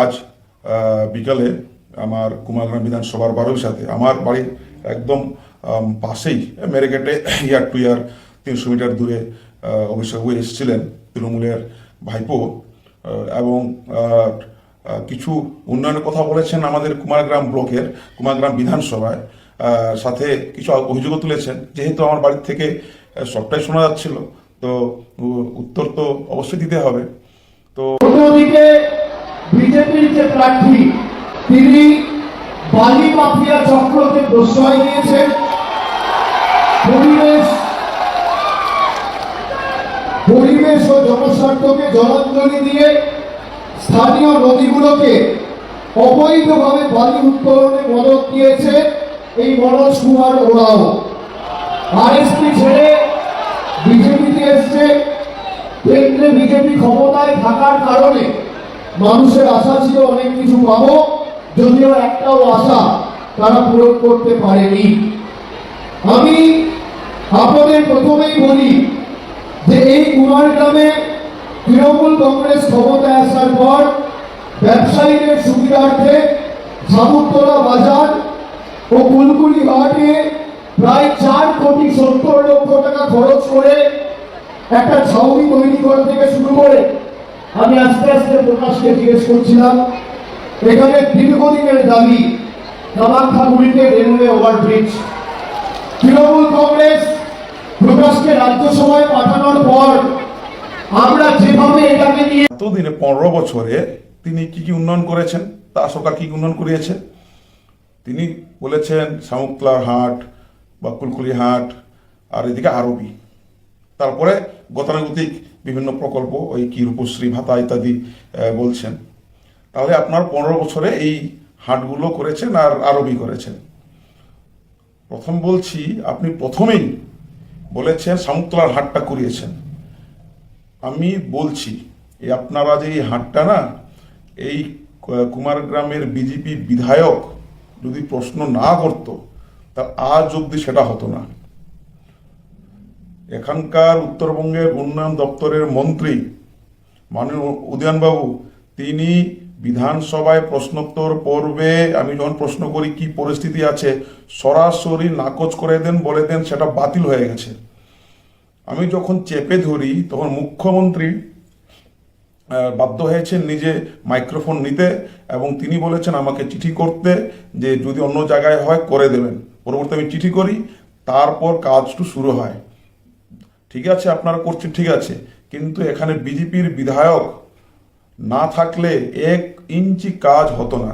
আজ বিকালে আমার কুমারগ্রাম বিধানসভার বাড়ির সাথে আমার বাড়ির একদম পাশেই মেরেকেটে ইয়ার টু ইয়ার 300 মিটার দূরে অভিষেক হয়ে এসেছিলেন তৃণমূলের ভাইপো এবং কিছু উন্নয়নের কথা বলেছেন আমাদের কুমারগ্রাম ব্লকের কুমারগ্রাম বিধানসভায় সাথে কিছু অভিযোগও তুলেছেন। যেহেতু আমার বাড়ির থেকে সবটাই শোনা যাচ্ছিল, তো উত্তর তো অবশ্যই দিতে হবে। তো অন্যদিকে বিজেপির যে প্রার্থী তিনি বালি মাফিয়া চক্রকে প্রশ্রয় দিয়েছেন। পরিবেশ ও জনস্বার্থকে জলাঞ্জলি দিয়ে স্থানীয় নদীগুলোকে অবৈধভাবে বালি উত্তোলনে মদত দিয়েছে এই মনোজ কুমার ওরাও। আরএসপি ছেড়ে বিজেপিতে এসছে। কেন্দ্রে বিজেপি ক্ষমতায় থাকার কারণে মানুষের আশা ছিল অনেক কিছু পাবো, যদিও একটাও আশা তারা পূরণ করতে পারেনি। আমি আপনাদের প্রথমেই বলি যে এই কুমারগ্রামে তৃণমূল কংগ্রেস ক্ষমতায় আসার পর ব্যবসায়ীদের সুবিধার্থে ঝামুরতলা বাজার ও কুলকুলি হাটে প্রায় 4,70,00,000 টাকা খরচ করে একটা ছাউনি তৈরি করা থেকে শুরু করে আমি আস্তে আস্তে প্রকাশকে জিজ্ঞেস করছিলাম, এখানে দীর্ঘদিনের দাবি কামাখ্যাগুড়িতে রেলওয়ে ওভারব্রিজ। তৃণমূল কংগ্রেস প্রকাশকে রাজ্যসভায় পাঠানোর পর আমরা যেভাবে এটাকে নিয়ে এতদিনে 15 বছরে তিনি কি উন্নয়ন করেছেন, তার সরকার কি উন্নয়ন করিয়েছে। তিনি বলেছেন শামুকতলার হাট বা কুলকুলি হাট আর এদিকে আরবি, তারপরে গতানুগতিক বিভিন্ন প্রকল্প ওই কি রূপশ্রী ভাতা ইত্যাদি বলছেন। তাহলে আপনার 15 বছরে এই হাটগুলো করেছেন আর আরবি করেছেন। প্রথম বলছি, আপনি প্রথমেই বলেছেন শামুকতলার হাটটা করিয়েছেন। আমি বলছি এই আপনারা যে এই হাটটা না, এই কুমারগ্রামের বিজেপি বিধায়ক যদি প্রশ্ন না করতো তা আজ অব্দি সেটা হতো না। এখানকার উত্তরবঙ্গের উন্নয়ন দপ্তরের মন্ত্রী মাননীয় উদয়নবাবু তিনি বিধানসভায় প্রশ্নোত্তর পর্বে আমি যখন প্রশ্ন করি কি পরিস্থিতি আছে, সরাসরি নাকচ করে দেন, বলে দেন সেটা বাতিল হয়ে গেছে। আমি যখন চেপে ধরি তখন মুখ্যমন্ত্রী বাধ্য হয়েছেন নিজে মাইক্রোফোন নিতে এবং তিনি বলেছেন আমাকে চিঠি করতে, যে যদি অন্য জায়গায় হয় করে দেবেন। পরবর্তী আমি চিঠি করি, তারপর কাজটা শুরু হয়। ঠিক আছে, আপনারা করছেন, ঠিক আছে, কিন্তু এখানে বিজেপির বিধায়ক না থাকলে 1 ইঞ্চি কাজ হতো না।